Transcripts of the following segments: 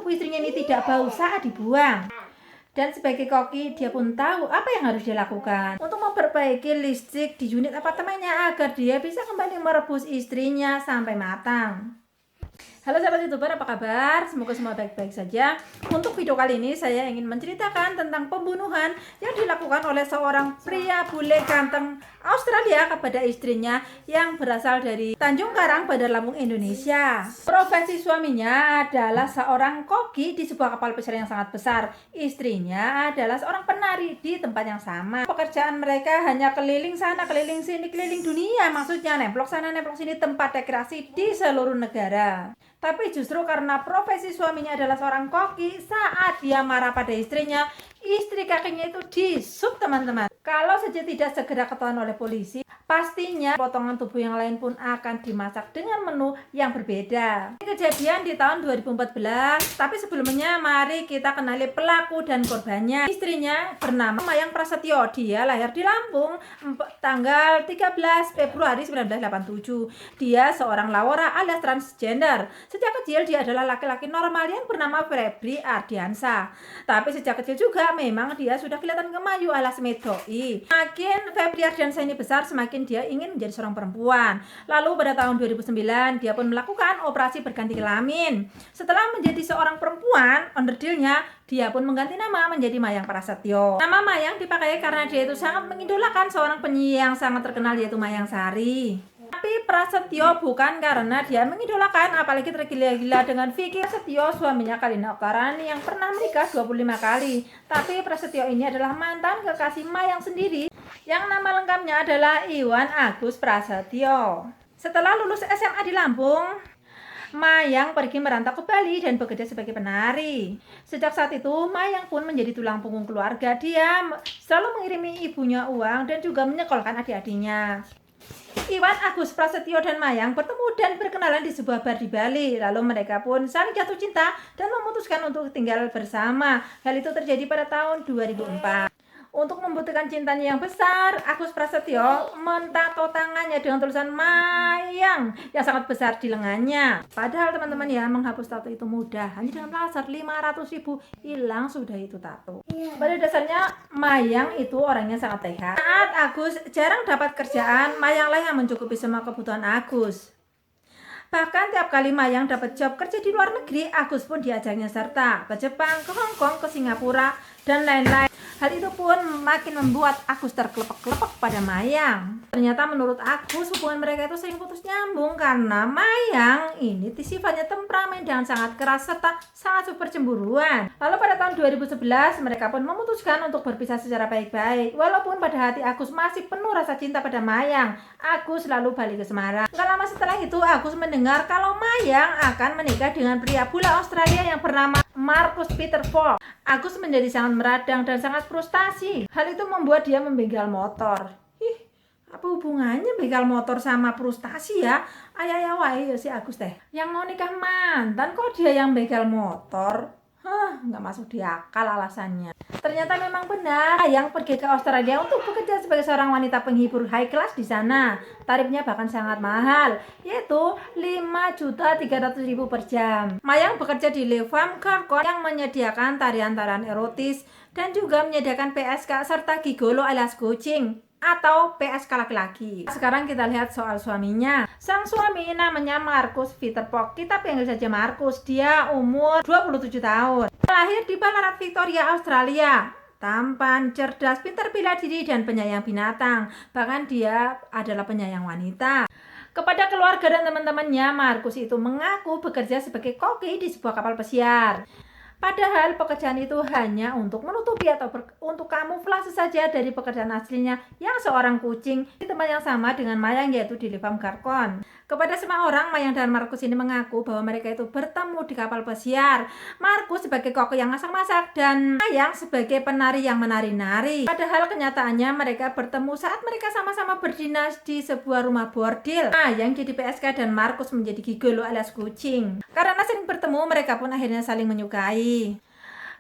tubuh istrinya ini tidak bau saat dibuang. Dan sebagai koki, dia pun tahu apa yang harus dilakukan untuk memperbaiki listrik di unit apartemennya agar dia bisa kembali merebus istrinya sampai matang. Halo sahabat youtuber, apa kabar? Semoga semua baik-baik saja. Untuk video kali ini saya ingin menceritakan tentang pembunuhan yang dilakukan oleh seorang pria bule ganteng Australia kepada istrinya yang berasal dari Tanjung Karang, Bandar Lampung, Indonesia. Profesi suaminya adalah seorang koki di sebuah kapal pesiar yang sangat besar. Istrinya adalah seorang penari di tempat yang sama. Pekerjaan mereka hanya keliling sana, keliling sini, keliling dunia. Maksudnya nemplok sana, nemplok sini, tempat rekreasi di seluruh negara. Tapi justru karena profesi suaminya adalah seorang koki, saat dia marah pada istrinya, istri kakinya itu disup, teman-teman. Kalau saja tidak segera ketahuan oleh polisi, pastinya potongan tubuh yang lain pun akan dimasak dengan menu yang berbeda. Ini kejadian di tahun 2014, tapi sebelumnya mari kita kenali pelaku dan korbannya. Istrinya bernama Mayang Prasetyo. Dia lahir di Lampung tanggal 13 Februari 1987. Dia seorang lawora alias transgender. Sejak kecil dia adalah laki-laki normal yang bernama Febri Ardiansa. Tapi sejak kecil juga memang dia sudah kelihatan kemayu alias medoi. Makin Febri Ardiansa ini besar, semakin dia ingin menjadi seorang perempuan. Lalu pada tahun 2009 dia pun melakukan operasi berganti kelamin. Setelah menjadi seorang perempuan, onderdilnya dia pun mengganti nama menjadi Mayang Prasetyo. Nama Mayang dipakai karena dia itu sangat mengidolakan seorang penyanyi yang sangat terkenal, yaitu Mayang Sari. Tapi Prasetyo bukan karena dia mengidolakan, apalagi tergila-gila dengan Vicky Prasetyo, suaminya Kalina Oktarani yang pernah menikah 25 kali. Tapi Prasetyo ini adalah mantan kekasih Mayang sendiri, yang nama lengkapnya adalah Iwan Agus Prasetyo. Setelah lulus SMA di Lampung, Mayang pergi merantau ke Bali dan bekerja sebagai penari. Sejak saat itu, Mayang pun menjadi tulang punggung keluarga. Dia selalu mengirimi ibunya uang dan juga menyekolahkan adik-adiknya. Iwan Agus Prasetyo dan Mayang bertemu dan berkenalan di sebuah bar di Bali. Lalu mereka pun saling jatuh cinta dan memutuskan untuk tinggal bersama. Hal itu terjadi pada tahun 2004. Untuk membuktikan cintanya yang besar, Agus Prasetyo mentato tangannya dengan tulisan Mayang yang sangat besar di lengannya. Padahal teman-teman ya, menghapus tato itu mudah, hanya dengan laser 500.000 hilang sudah itu tato. Pada dasarnya Mayang itu orangnya sangat sehat. Saat Agus jarang dapat kerjaan, Mayanglah yang mencukupi semua kebutuhan Agus. Bahkan tiap kali Mayang dapat job kerja di luar negeri, Agus pun diajaknya serta ke Jepang, ke Hong Kong, ke Singapura, dan lain-lain. Hal itu pun makin membuat Agus terkelepek-kelepek pada Mayang. Ternyata menurut Agus, hubungan mereka itu sering putus nyambung karena Mayang ini sifatnya temperamen dan sangat keras serta sangat super cemburuan. Lalu pada tahun 2011 mereka pun memutuskan untuk berpisah secara baik-baik. Walaupun pada hati Agus masih penuh rasa cinta pada Mayang, Agus lalu balik ke Semarang. Gak lama setelah itu Agus mendengar kalau Mayang akan menikah dengan pria bule Australia yang bernama Marcus Peter Falk. Agus menjadi sangat meradang dan sangat frustasi. Hal itu membuat dia membegal motor. Apa hubungannya begal motor sama frustasi ya? Ayah wae ya si Agus teh. Yang mau nikah mantan kok dia yang begal motor? Nggak masuk di akal alasannya. Ternyata memang benar, yang pergi ke Australia untuk bekerja sebagai seorang wanita penghibur high class di sana. Tarifnya bahkan sangat mahal, yaitu 5.300.000 per jam. Mayang bekerja di Le Femme Garçon yang menyediakan tarian-tarian erotis dan juga menyediakan PSK serta gigolo alias kucing atau PSK laki-laki. Sekarang kita lihat soal suaminya. Sang suami namanya Marcus Peter Falk. Kita panggil saja Marcus. Dia umur 27 tahun. Lahir di Ballarat, Victoria, Australia. Tampan, cerdas, pintar bela diri, dan penyayang binatang. Bahkan dia adalah penyayang wanita. Kepada keluarga dan teman-temannya, Marcus itu mengaku bekerja sebagai koki di sebuah kapal pesiar. Padahal pekerjaan itu hanya untuk menutupi atau untuk kamuflase saja dari pekerjaan aslinya yang seorang kucing di tempat yang sama dengan Mayang, yaitu di Le Femme Garçon. Kepada semua orang, Mayang dan Marcus ini mengaku bahwa mereka itu bertemu di kapal pesiar. Marcus sebagai koki yang masak-masak dan Mayang sebagai penari yang menari-nari. Padahal kenyataannya mereka bertemu saat mereka sama-sama berdinas di sebuah rumah bordil. Mayang jadi PSK dan Marcus menjadi gigolo alias kucing. Karena sering bertemu, mereka pun akhirnya saling menyukai.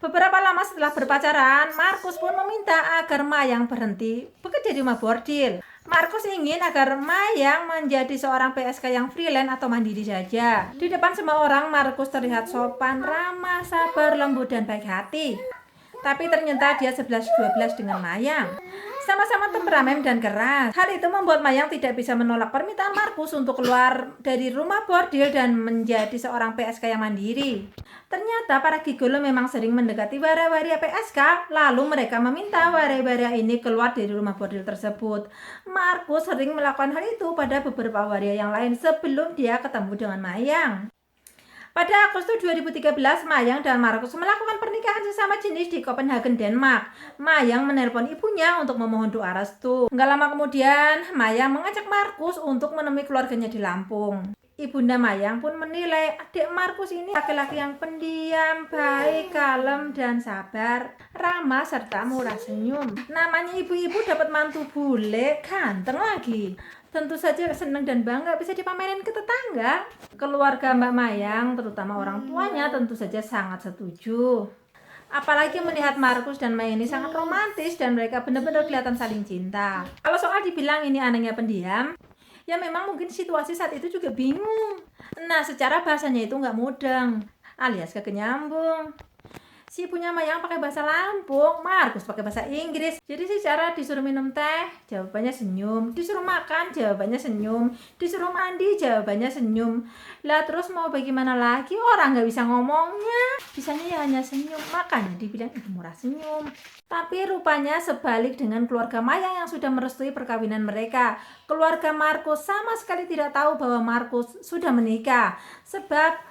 Beberapa lama setelah berpacaran, Marcus pun meminta agar Mayang berhenti bekerja di rumah bordil. Markus ingin agar Mayang menjadi seorang PSK yang freelance atau mandiri saja. Di depan semua orang, Markus terlihat sopan, ramah, sabar, lembut, dan baik hati. Tapi ternyata dia 11-12 dengan Mayang. Sama-sama temperamen dan keras. Hal itu membuat Mayang tidak bisa menolak permintaan Markus untuk keluar dari rumah bordil dan menjadi seorang PSK yang mandiri. Ternyata para gigolo memang sering mendekati waria-waria PSK, lalu mereka meminta waria-waria ini keluar dari rumah bordil tersebut. Markus sering melakukan hal itu pada beberapa waria yang lain sebelum dia ketemu dengan Mayang. Pada Agustus 2013, Mayang dan Markus melakukan pernikahan sesama jenis di Copenhagen, Denmark. Mayang menelpon ibunya untuk memohon doa restu. Nggak lama kemudian, Mayang mengajak Markus untuk menemui keluarganya di Lampung. Ibunda Mayang pun menilai adik Markus ini laki-laki yang pendiam, baik, kalem, dan sabar, ramah, serta murah senyum. Namanya ibu-ibu dapat mantu bule, ganteng lagi. Tentu saja senang dan bangga bisa dipamerin ke tetangga. Keluarga Mbak Mayang, terutama orang tuanya, tentu saja sangat setuju. Apalagi melihat Markus dan Mayang ini sangat romantis dan mereka benar-benar kelihatan saling cinta. Kalau soal dibilang ini anaknya pendiam, ya memang mungkin situasi saat itu juga bingung. Nah, secara bahasanya itu nggak mudeng, alias kagak nyambung. Si ibunya Mayang pakai bahasa Lampung, Markus pakai bahasa Inggris. Jadi secara disuruh minum teh, jawabannya senyum. Disuruh makan, jawabannya senyum. Disuruh mandi, jawabannya senyum. Lah terus mau bagaimana lagi? Orang nggak bisa ngomongnya. Bisanya ya hanya senyum. Makanya dibilang ibu murah senyum. Tapi rupanya sebalik dengan keluarga Mayang yang sudah merestui perkawinan mereka. Keluarga Markus sama sekali tidak tahu bahwa Markus sudah menikah. Sebab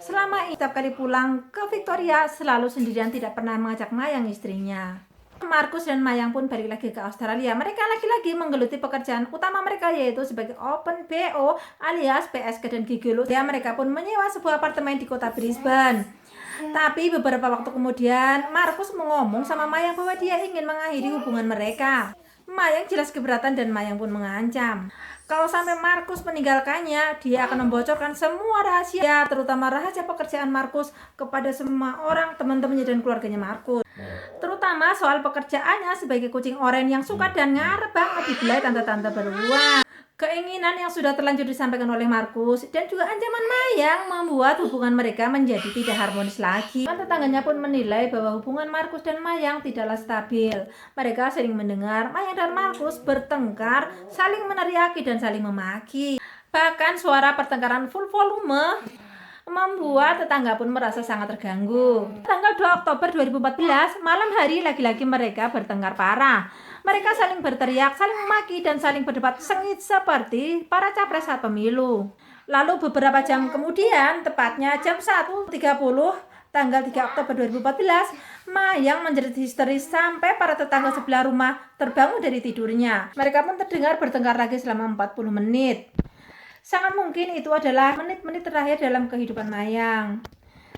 selama setiap kali pulang ke Victoria selalu sendirian, tidak pernah mengajak Mayang istrinya. Markus dan Mayang pun balik lagi ke Australia. Mereka lagi-lagi menggeluti pekerjaan utama mereka, yaitu sebagai open BO alias PSK dan gigolo. Ya, mereka pun menyewa sebuah apartemen di kota Brisbane. Tapi beberapa waktu kemudian Markus mengomong sama Mayang bahwa dia ingin mengakhiri hubungan mereka. Mayang jelas keberatan dan Mayang pun mengancam. Kalau sampai Markus meninggalkannya, dia akan membocorkan semua rahasia, terutama rahasia pekerjaan Markus kepada semua orang, teman-temannya dan keluarganya Markus. Terutama soal pekerjaannya sebagai kucing oranye yang suka dan ngarep banget dibelai tante-tante beruang. Keinginan yang sudah terlanjur disampaikan oleh Markus dan juga ancaman Mayang membuat hubungan mereka menjadi tidak harmonis lagi. Tetangganya pun menilai bahwa hubungan Markus dan Mayang tidaklah stabil. Mereka sering mendengar Mayang dan Markus bertengkar, saling meneriaki dan saling memaki. Bahkan suara pertengkaran full volume membuat tetangga pun merasa sangat terganggu. Tanggal 2 Oktober 2014, malam hari lagi-lagi mereka bertengkar parah. Mereka saling berteriak, saling memaki, dan saling berdebat sengit seperti para capres saat pemilu. Lalu beberapa jam kemudian, tepatnya jam 1.30, tanggal 3 Oktober 2014, Mayang menjerit histeris sampai para tetangga sebelah rumah terbangun dari tidurnya. Mereka pun terdengar bertengkar lagi selama 40 menit. Sangat mungkin itu adalah menit-menit terakhir dalam kehidupan Mayang.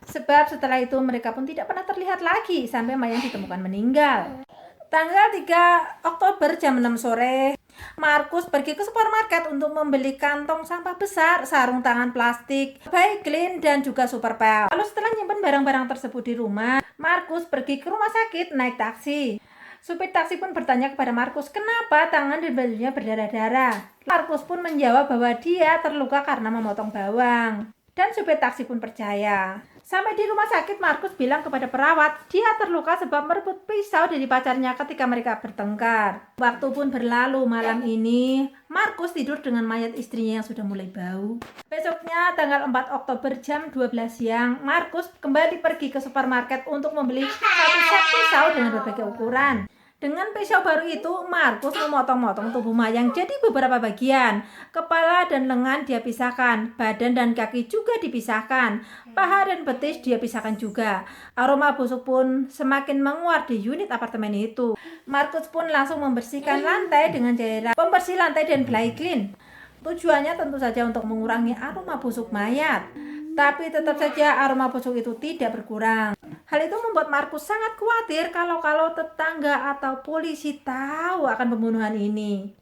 Sebab setelah itu mereka pun tidak pernah terlihat lagi sampai Mayang ditemukan meninggal. Tanggal 3 Oktober jam 6 sore, Markus pergi ke supermarket untuk membeli kantong sampah besar, sarung tangan plastik, baik clean dan juga super pel. Lalu setelah nyimpan barang-barang tersebut di rumah, Markus pergi ke rumah sakit naik taksi. Supir taksi pun bertanya kepada Markus kenapa tangan dan bajunya berdarah-darah. Markus pun menjawab bahwa dia terluka karena memotong bawang. Dan supir taksi pun percaya. Sampai di rumah sakit, Markus bilang kepada perawat dia terluka sebab merebut pisau dari pacarnya ketika mereka bertengkar. Waktu pun berlalu. Malam ini Markus tidur dengan mayat istrinya yang sudah mulai bau. Besoknya tanggal 4 Oktober jam 12 siang, Markus kembali pergi ke supermarket untuk membeli satu set pisau dengan berbagai ukuran. Dengan pisau baru itu, Markus memotong-motong tubuh Mayang jadi beberapa bagian. Kepala dan lengan dia pisahkan, badan dan kaki juga dipisahkan, paha dan betis dia pisahkan juga. Aroma busuk pun semakin menguat di unit apartemen itu. Markus pun langsung membersihkan lantai dengan cairan pembersih lantai dan dry clean. Tujuannya tentu saja untuk mengurangi aroma busuk mayat. Tapi tetap saja aroma busuk itu tidak berkurang. Hal itu membuat Markus sangat khawatir kalau tetangga atau polisi tahu akan pembunuhan ini.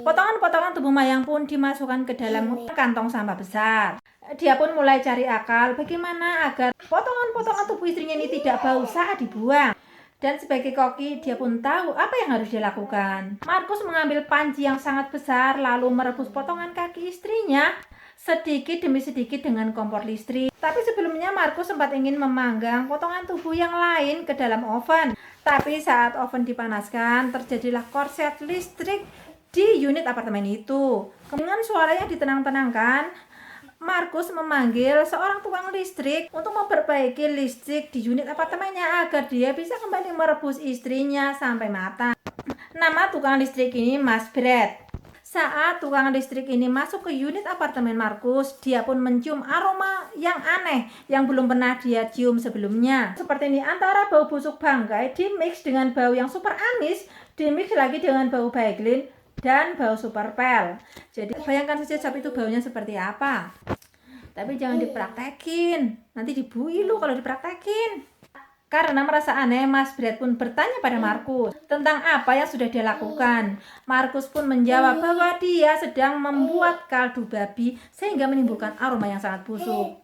Potongan-potongan tubuh Mayang pun dimasukkan ke dalam kantong sampah besar. Dia pun mulai cari akal bagaimana agar potongan-potongan tubuh istrinya ini tidak bau saat dibuang. Dan sebagai koki, dia pun tahu apa yang harus dilakukan. Markus mengambil panci yang sangat besar lalu merebus potongan kaki istrinya sedikit demi sedikit dengan kompor listrik. Tapi sebelumnya Markus sempat ingin memanggang potongan tubuh yang lain ke dalam oven. Tapi saat oven dipanaskan, terjadilah korslet listrik di unit apartemen itu. Dengan suara yang ditenang-tenangkan, Markus memanggil seorang tukang listrik untuk memperbaiki listrik di unit apartemennya agar dia bisa kembali merebus istrinya sampai matang. Nama tukang listrik ini Mas Brad. Saat tukang listrik ini masuk ke unit apartemen Markus, dia pun mencium aroma yang aneh yang belum pernah dia cium sebelumnya. Seperti ini, antara bau busuk bangkai dimix dengan bau yang super amis, dimix lagi dengan bau Baiklin dan bau super pel. Jadi bayangkan saja sapi itu baunya seperti apa. Tapi jangan dipraktekin, nanti dibui lu kalau dipraktekin. Karena merasa aneh, Mas Brad pun bertanya pada Markus tentang apa yang sudah dia lakukan. Markus pun menjawab bahwa dia sedang membuat kaldu babi sehingga menimbulkan aroma yang sangat busuk.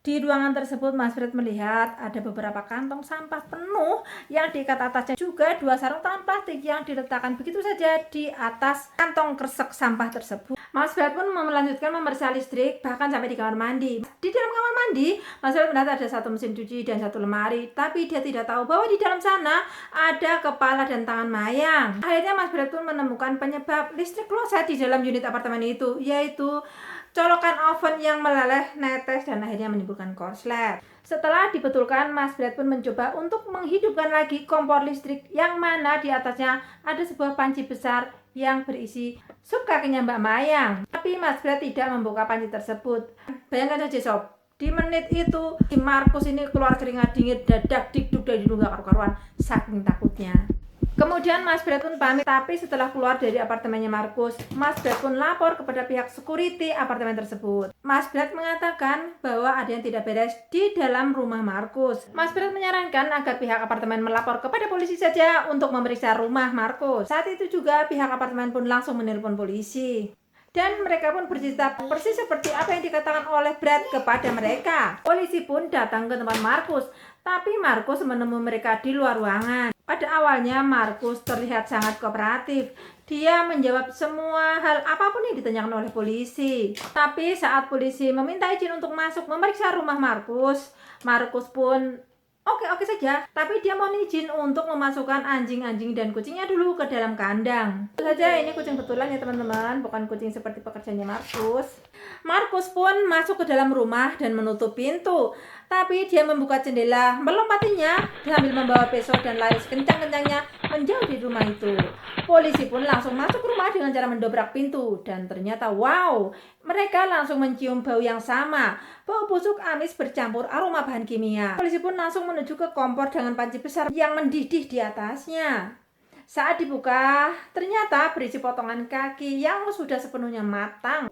Di ruangan tersebut, Mas Brad melihat ada beberapa kantong sampah penuh yang diikat atasnya, juga 2 sarung tangan plastik yang diletakkan begitu saja di atas kantong kresek sampah tersebut. Mas Brad pun melanjutkan memeriksa listrik bahkan sampai di kamar mandi. Di dalam kamar mandi, Mas Brad melihat ada 1 mesin cuci dan 1 lemari, tapi dia tidak tahu bahwa di dalam sana ada kepala dan tangan mayang. Akhirnya Mas Brad pun menemukan penyebab listrik kloset di dalam unit apartemen itu, yaitu colokan oven yang meleleh, netes, dan akhirnya menimbulkan korslet. Setelah dibetulkan, Mas Brad pun mencoba untuk menghidupkan lagi kompor listrik yang mana di atasnya ada sebuah panci besar yang berisi sup kakinya Mbak Mayang. Tapi Mas Brad tidak membuka panci tersebut. Bayangkan saja sob, di menit itu si Markus ini keluar keringat dingin, dadak dikduk dan hidung gak karu-karuan saking takutnya. Kemudian Mas Brad pun pamit, tapi setelah keluar dari apartemennya Markus, Mas Brad pun lapor kepada pihak security apartemen tersebut. Mas Brad mengatakan bahwa ada yang tidak beres di dalam rumah Markus. Mas Brad menyarankan agar pihak apartemen melapor kepada polisi saja untuk memeriksa rumah Markus. Saat itu juga pihak apartemen pun langsung menelpon polisi. Dan mereka pun bercerita persis seperti apa yang dikatakan oleh Brad kepada mereka. Polisi pun datang ke tempat Markus, tapi Markus menemui mereka di luar ruangan. Pada awalnya Markus terlihat sangat kooperatif. Dia menjawab semua hal apapun yang ditanyakan oleh polisi. Tapi saat polisi meminta izin untuk masuk memeriksa rumah Markus, Markus pun oke saja, tapi dia mohon izin untuk memasukkan anjing-anjing dan kucingnya dulu ke dalam kandang. Tentu saja ini kucing betulan ya teman-teman, bukan kucing seperti pekerjaannya Markus. Markus pun masuk ke dalam rumah dan menutup pintu. Tapi dia membuka jendela, melompatinya sambil membawa pisau dan lari sekencang-kencangnya menjauh di rumah itu. Polisi pun langsung masuk rumah dengan cara mendobrak pintu. Dan ternyata wow, mereka langsung mencium bau yang sama. Bau busuk amis bercampur aroma bahan kimia. Polisi pun langsung menuju ke kompor dengan panci besar yang mendidih di atasnya. Saat dibuka, ternyata berisi potongan kaki yang sudah sepenuhnya matang.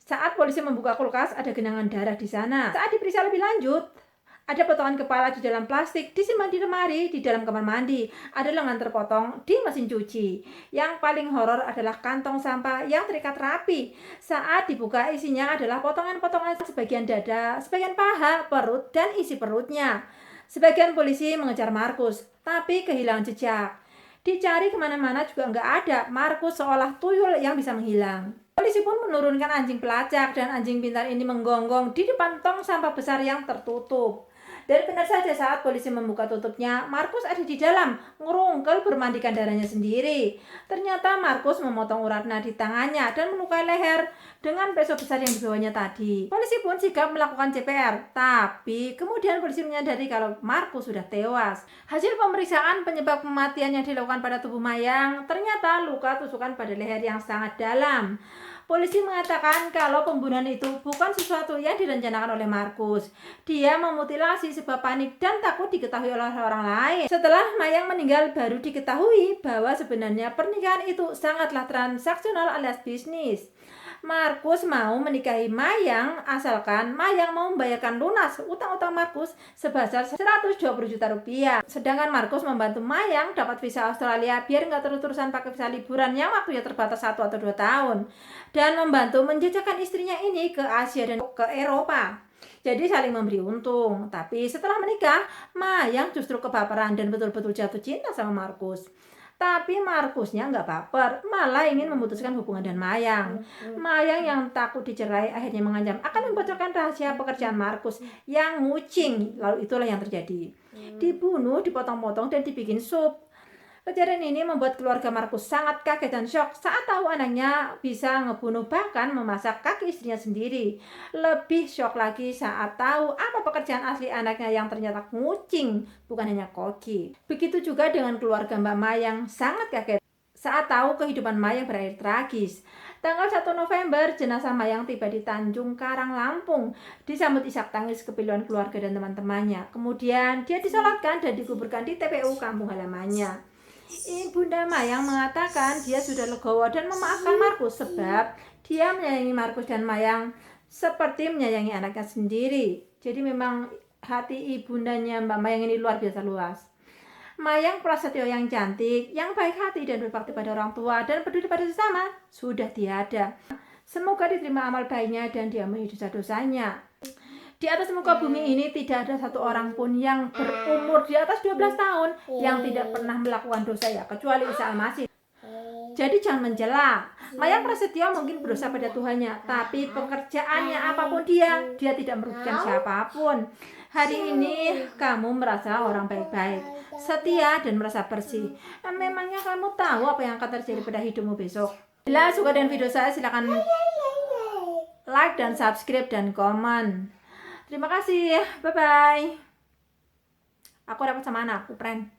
Saat polisi membuka kulkas, ada genangan darah di sana. Saat diperiksa lebih lanjut, ada potongan kepala di dalam plastik disimpan di lemari di dalam kamar mandi. Ada lengan terpotong di mesin cuci. Yang paling horor adalah kantong sampah yang terikat rapi. Saat dibuka, isinya adalah potongan-potongan sebagian dada, sebagian paha, perut, dan isi perutnya. Sebagian polisi mengejar Markus, tapi kehilangan jejak. Dicari kemana-mana juga nggak ada. Markus seolah tuyul yang bisa menghilang. Polisi pun menurunkan anjing pelacak dan anjing pintar ini menggonggong di depan tong sampah besar yang tertutup. Dan benar saja saat polisi membuka tutupnya, Markus ada di dalam, ngerungkel bermandikan darahnya sendiri. Ternyata Markus memotong urat nadi tangannya dan melukai leher dengan pisau besar yang dibawanya tadi. Polisi pun sigap melakukan CPR, tapi kemudian polisi menyadari kalau Markus sudah tewas. Hasil pemeriksaan penyebab kematian yang dilakukan pada tubuh Mayang, ternyata luka tusukan pada leher yang sangat dalam. Polisi mengatakan kalau pembunuhan itu bukan sesuatu yang direncanakan oleh Markus. Dia memutilasi sebab panik dan takut diketahui oleh orang lain. Setelah Mayang meninggal, baru diketahui bahwa sebenarnya pernikahan itu sangatlah transaksional alias bisnis. Markus mau menikahi Mayang asalkan Mayang mau membayarkan lunas utang-utang Markus sebesar 120 juta rupiah. Sedangkan Markus membantu Mayang dapat visa Australia biar nggak terus-terusan pakai visa liburan yang waktunya terbatas 1 atau 2 tahun. Dan membantu menjajakan istrinya ini ke Asia dan ke Eropa. Jadi saling memberi untung. Tapi setelah menikah, Mayang justru kebaperan dan betul-betul jatuh cinta sama Markus. Tapi Markusnya nggak baper, malah ingin memutuskan hubungan dengan Mayang. Mayang yang takut dicerai akhirnya mengancam akan membocorkan rahasia pekerjaan Markus yang ngucing. Lalu itulah yang terjadi. Dibunuh, dipotong-potong, dan dibikin sup. Kejadian ini membuat keluarga Markus sangat kaget dan syok saat tahu anaknya bisa ngebunuh bahkan memasak kaki istrinya sendiri. Lebih syok lagi saat tahu apa pekerjaan asli anaknya yang ternyata ngucing, bukan hanya koki. Begitu juga dengan keluarga Mbak Mayang sangat kaget saat tahu kehidupan Mayang berakhir tragis. Tanggal 1 November, jenazah Mayang tiba di Tanjung Karang, Lampung, disambut isak tangis kepiluan keluarga dan teman-temannya. Kemudian dia disolatkan dan dikuburkan di TPU kampung halamannya. Ibunda Mayang mengatakan dia sudah legowo dan memaafkan Markus sebab dia menyayangi Markus dan Mayang seperti menyayangi anaknya sendiri. Jadi memang hati ibundanya Mbak Mayang ini luar biasa luas. Mayang Prasetyo yang cantik, yang baik hati dan berbakti pada orang tua dan peduli pada sesama sudah tiada. Semoga diterima amal baiknya dan diampuni dosa-dosanya. Di atas muka bumi ini tidak ada satu orang pun yang berumur di atas 12 tahun yang tidak pernah melakukan dosa ya, kecuali Isa Al-Masih. Jadi jangan mencela. Mayang Prasetyo mungkin berdosa pada Tuhannya, tapi pekerjaannya apapun dia tidak merugikan siapapun. Hari ini kamu merasa orang baik-baik, setia dan merasa bersih. Memangnya kamu tahu apa yang akan terjadi pada hidupmu besok? Bila suka dengan video saya, silakan like dan subscribe dan komen. Terima kasih, bye-bye. Aku dapat sama anakku, friend.